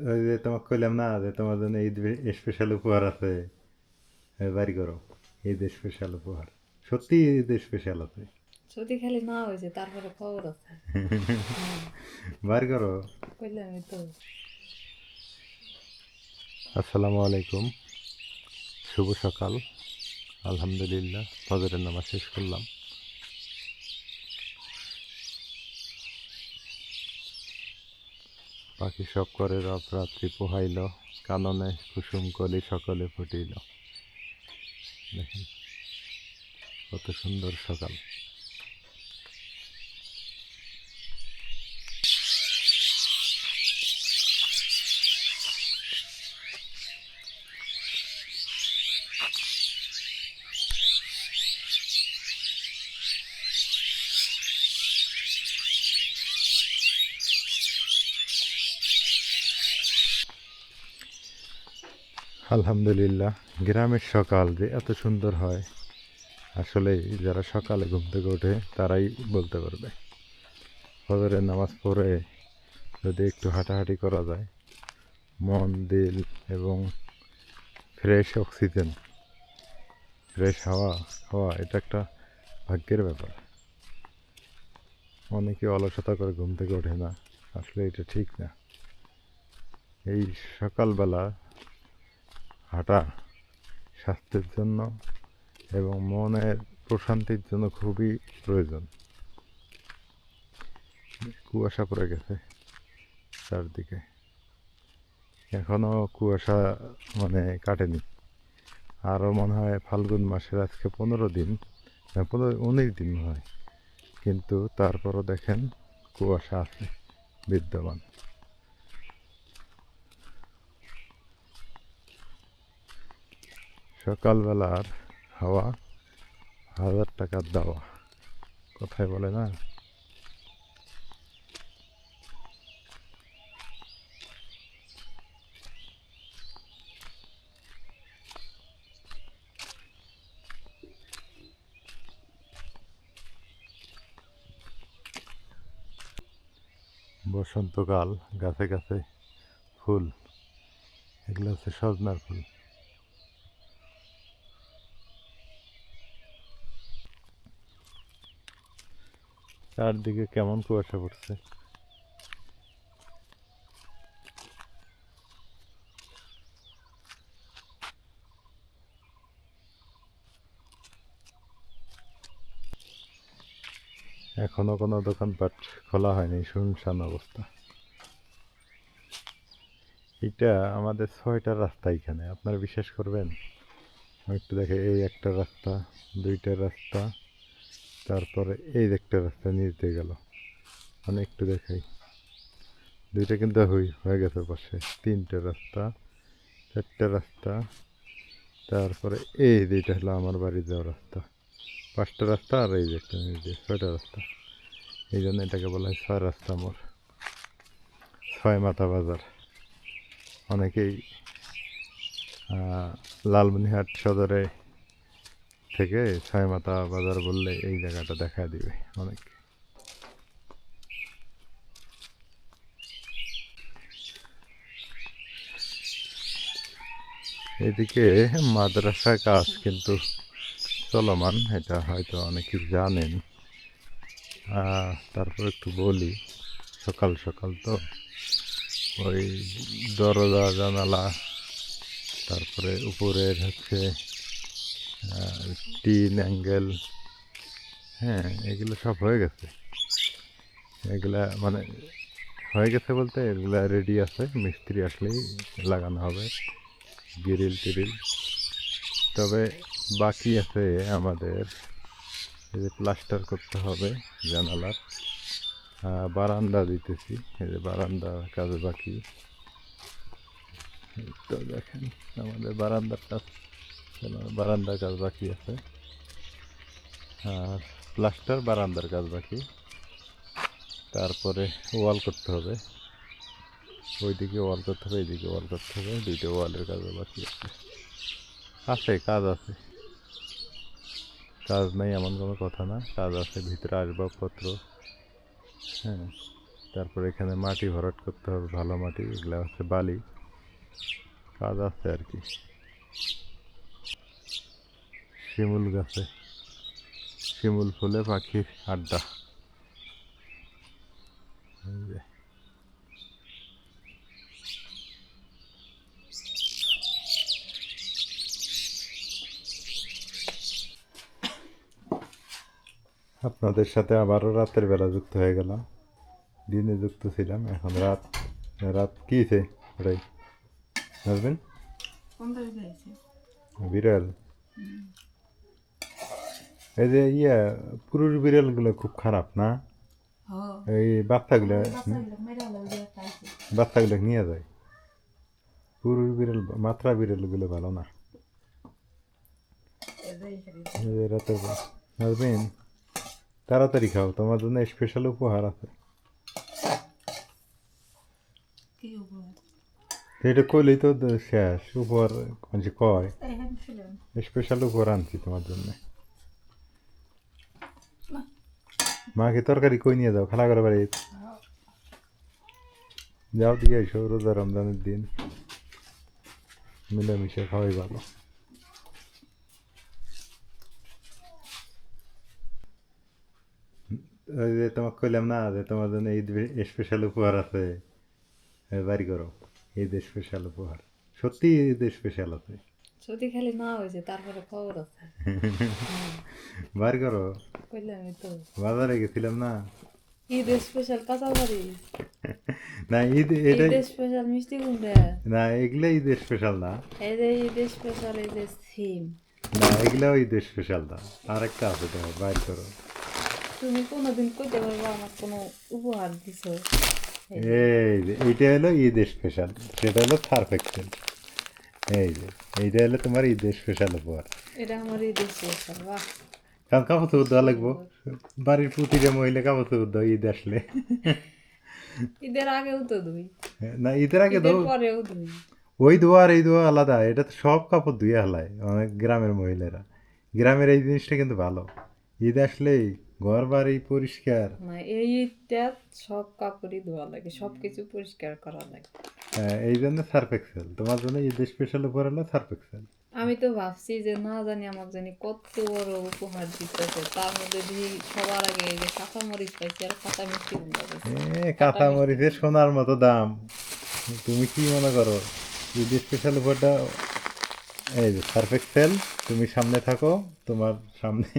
ওই যে তোমাকে কইলাম না যে তোমার জন্য ঈদ স্পেশাল উপহার আছে, বাড়ি করো। ঈদ স্পেশাল উপহার, সত্যি ঈদ স্পেশাল আছে। যদি খালি না হয়েছে তারপরে খবর আছে। হুম, বাড়ি করো। কইলামই তো। আসসালামু আলাইকুম, শুভ সকাল। আলহামদুলিল্লাহ ফজরের নামাজ শেষ করলাম। পাখি সব করে রব রাত্রি পোহাইল, কাননে কুসুম কলি সকলে ফুটিল। দেখেন কত সুন্দর সকাল। আলহামদুলিল্লাহ, গ্রামের সকাল যে এত সুন্দর হয় আসলে যারা সকালে ঘুম থেকে ওঠে তারাই বলতে পারবে। ফজরের নামাজ পড়ে যদি একটু হাঁটাহাঁটি করা যায়, মন দিল এবং ফ্রেশ অক্সিজেন, ফ্রেশ হাওয়া খাওয়া, এটা একটা ভাগ্যের ব্যাপার। অনেকে অলসতা করে ঘুম থেকে ওঠে না, আসলে এটা ঠিক না। এই সকালবেলা হাঁটা স্বাস্থ্যের জন্য এবং মনের প্রশান্তির জন্য খুবই প্রয়োজন। কুয়াশা পড়ে গেছে চারদিকে, এখনও কুয়াশা মানে কাটেনি। আরও মনে হয় ফাল্গুন মাসের আজকে 15 দিন, 19 দিন হয়, কিন্তু তারপরও দেখেন কুয়াশা আছে বিদ্যমান। সকালবেলার হাওয়া 1000 টাকার দাওয়া, কথায় বলে না। বসন্তকাল, গাছে গাছে ফুল, এগুলো হচ্ছে সজনার ফুল। চারদিকে কেমন কুয়াশা পড়ছে। এখনো কোনো দোকানপাট খোলা হয়নি, শুনশান অবস্থা। এটা আমাদের 6টা রাস্তা এখানে, আপনারা বিশ্বাস করবেন? একটু দেখে, এই একটা রাস্তা, 2টা রাস্তা, তারপরে এই একটা রাস্তা নিচ দিয়ে গেল। মানে একটু দেখাই, 2টা কিন্তু হয়ে গেছে পাশে, 3টে রাস্তা, 4টে রাস্তা, তারপরে এই 2টা হলো আমার বাড়ি যাওয়ার রাস্তা। 5টা রাস্তা, আর এই যে একটা নিচ দিয়ে 6টা রাস্তা। এই জন্য এটাকে বলা হয় 6 রাস্তা মোড়, 6 মাথা বাজার। অনেকেই লালমনিরহাট সদরে থেকে 6 মাথা বাজার বললে এই জায়গাটা দেখা দিবে অনেক। এদিকে মাদ্রাসা কাজ কিন্তু চলমান, এটা হয়তো অনেকেই জানেন। তারপর একটু বলি, সকাল সকাল তো ওই দরজা জানালা, তারপরে উপরের হচ্ছে টিন অ্যাঙ্গেল, হ্যাঁ এগুলো সব হয়ে গেছে। এগুলা মানে হয়ে গেছে বলতে এগুলা রেডি আছে, মিস্ত্রি আসলেই লাগানো হবে গ্রিল টিরিল। তবে বাকি আছে আমাদের, এই যে প্লাস্টার করতে হবে জানালার, বারান্দা দিতেছি, এই যে বারান্দা কাজ বাকি। তো দেখেন আমাদের বারান্দার কাজ, বারান্দার কাজ বাকি আছে, আর প্লাস্টার বারান্দার কাজ বাকি। তারপরে ওয়াল করতে হবে, ওইদিকে ওয়াল করতে হবে, এইদিকে ওয়াল করতে হবে, 2টা ওয়ালের কাজও বাকি আছে। আছে কাজ আছে, কাজ নেই এমন কোনো কথা না, কাজ আছে। ভিতরে আসবাবপত্র, হ্যাঁ তারপর এখানে মাটি ভরাট করতে হবে, ভালো মাটি, এগুলো হচ্ছে বালি, কাজ আছে আর কি। শিমুল গাছে শিমুল ফুলে পাখির আড্ডা। এই যে আপনাদের সাথে আবারও রাতের বেলা যুক্ত হয়ে গেলাম। দিনে যুক্ত ছিলাম, এখন রাত। রাত কি হয়েছে ওটাই আসবেন। বিড়াল, এই যে পুরুষ বিড়ালগুলো খুব খারাপ না? এই বাচ্চাগুলো নিয়ে যায়। পুরুষ বিড়াল, মাত্রা বিড়ালগুলো ভালো না। এই যে রাতের বেলা আসবেন, তাড়াতাড়ি খাও, তোমার জন্য স্পেশাল উপহার আছে। এটা কইলেই তো শেষ উপহার, কয় স্পেশাল উপহার আনছি তোমার জন্য। মাকে তরকারি কই নিয়ে যাও, খালা করে বাড়ি যাও, দিয়ে এসো। রোজা রমজানের দিন মিলেমিশে খাওয়াই ভালো। ওই যে তোমাকে কইলাম না যে তোমার জন্য ঈদ স্পেশাল উপহার আছে, বাড়ি করো। ঈদ স্পেশাল উপহার, সত্যি ঈদ স্পেশাল আছে। যদি খালি না হয়েছে তারপরে খবর আছে। বাড়ি করো, কইলামই তো, বাজারে গেছিলাম না। ঈদ স্পেশাল কাঁচামরিচ, না ঈদ এটা ঈদ স্পেশাল মিষ্টি কুমড়া, না, এগুলো ঈদ স্পেশাল না। এই যে ঈদ স্পেশাল, এই যে সিম। না, এগুলাও ঈদ স্পেশাল না, আরেকটা আছে, তোমার বাইর করো। তুমি কোনোদিন কইতে পারবো আমার কোনো উপহার দিছো? এই যে এইটা হলো ঈদ স্পেশাল, সেটা হলো পারফেকশন। এই যে এইটা হলো তোমার ঈদ স্পেশাল উপহার। এটা আমার ঈদ স্পেশাল। বাহ, কারণ কাপড় চোপড় দেওয়া লাগবো, বাড়ির প্রতিটা মহিলা কাপড় চোপড় দেওয়া ঈদ আসলে। ঈদের আগেও তো ধুই, না, ঈদের আগে ঈদের দাও, পরেও ধুই। ওই ধোয়া আর এই ধোয়া আলাদা। এটা তো সব কাপড় ধুয়ে হালায় অনেক গ্রামের মহিলারা। গ্রামের এই জিনিসটা কিন্তু ভালো, ঈদ আসলেই ঘর বাড়ি পরিষ্কার। না, এই ঈদটা সব কাপড়ই ধোয়া লাগে, সব কিছু পরিষ্কার করা লাগে। এই জন্য সার্ফ এক্সেল তোমার জন্য ঈদ স্পেশাল উপহার হলো সার্ফ এক্সেল। আমি তো ভাবছি যে না জানি আমাকে জানি কত বড় উপহার দিতেছে, তার মধ্যে দিয়ে সবার আগে এই যে কাঁচামরিচ পাইছি আর কাঁচা মিষ্টি কুমড়া পাইছি। কাঁচা মরিচের সোনার মতো দাম। তুমি কি মনে করো ঈদ স্পেশাল উপহারটা? এই যে সার্ফ এক্সেল, তুমি সামনে থাকো, তোমার সামনে।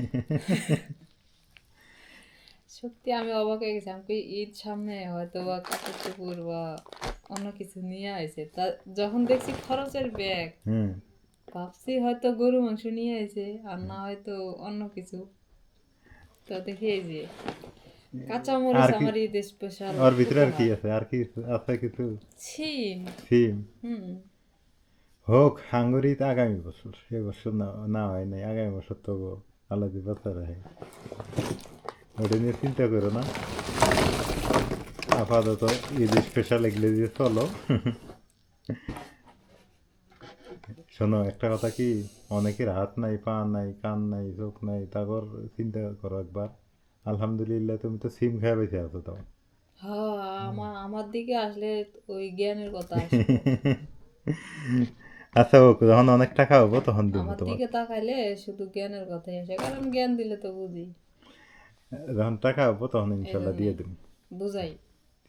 সত্যি আমি অবাক হয়ে গেছি, আমি কই ঈদ সামনে হয়তো বা কাপড় চোপড় বা অন্য কিছু নিয়ে আইছে, তা যখন দেখছি খরচের ব্যাগ, হুম, ভাবছি হয়তো গরু মাংস নিয়ে আইছে আর না হয়তো অন্য কিছু। তো দেখি এই যে কাঁচামরিচ আর কি আমার ঈদ স্পেশাল। ওর ভিতরে আর কি আছে? আর কি আছে কিছু? সিম। সিম। হুম। হোক হাঙ্গরি তো আগামী বছর, এবছর না, না হয় নাই, আগামী বছর তো আলাদা বছর হয়, ওটা নিয়ে চিন্তা করো না। আপাতত ঈদ স্পেশাল এগুলো দিয়ে চলো। শোনো একটা কথা কি, অনেকের হাত নাই, পা নাই, কান নাই, চোখ নাই, তারপর চিন্তা করো একবার। আলহামদুলিল্লাহ তুমি তো সিম খেয়ে বেঁচে আছো তো। হ্যাঁ, আমার দিকে আসলে ওই জ্ঞানের কথা আসবে। আচ্ছা হোক, যখন অনেক টাকা হবো তখন দিব আমার তোমার। দিকে তাকাইলে শুধু জ্ঞানের কথাই আসে, কারণ জ্ঞান দিলে তো বুঝি, যখন টাকা হবো তখন এই ইনশাল্লাহ দিয়ে দেবো, বুঝাই,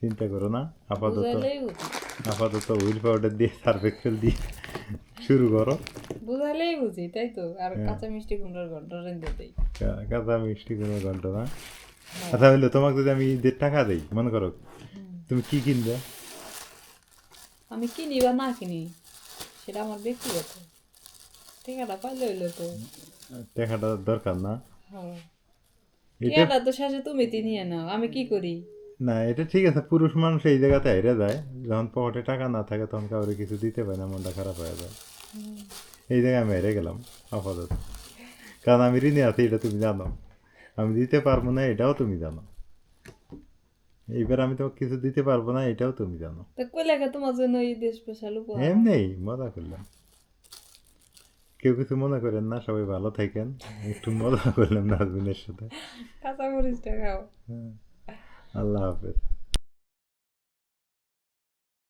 চিন্তা করো না। আপাতত বুঝাইলেই বুঝি, আপাতত হুইল পাউডার দিয়ে সার্ফ এক্সেল দিয়ে শুরু করো। বুঝাইলেই বুঝি, তাই তো। আর কাঁচা মিষ্টি কুমড়ার ঘন্টা রেঁধে দেই। কাঁচা মিষ্টি কোনো ঘন্টা না। আচ্ছা হইলো, তোমাকে যদি আমি ঈদের টাকা দিই, মনে করো তুমি কি কিনবে? আমি কিনি বা না কিনি সেটা আমার ব্যক্তিগত, টাকাটা পাইলে হইলো তো। টাকাটা দরকার না? হ্যাঁ, এটা টাকাটা তো শেষে তুমি নিয়ে নাও, আমি কি করি? না, এটা ঠিক আছে, পুরুষ মানুষ এই জায়গাতে হেরে যায়, যখন পকেটে টাকা না থাকে তখন কাউরে কিছু দিতে পারে না, মনটা খারাপ হয়ে যায়। এই জায়গায় আমি হেরে গেলাম আপাতত, কারণ আমি ঋণে আছি, এটা তুমি জানো। আমি দিতে পারবো না, এটাও তুমি জানো। এইবার আমি তোমাকে কিছু দিতে পারবো না, এটাও তুমি জানো। তা কই লেখা তোমার জন্য ঈদ স্পেশাল উপহার? এমনি মজা করলাম, কেউ কিছু মনে করেন না, সবাই ভালো থাকেন। একটু মজা করলাম নাজমিনের সাথে। কাঁচা মরিচটা খাও। আল্লাহ হাফেজ।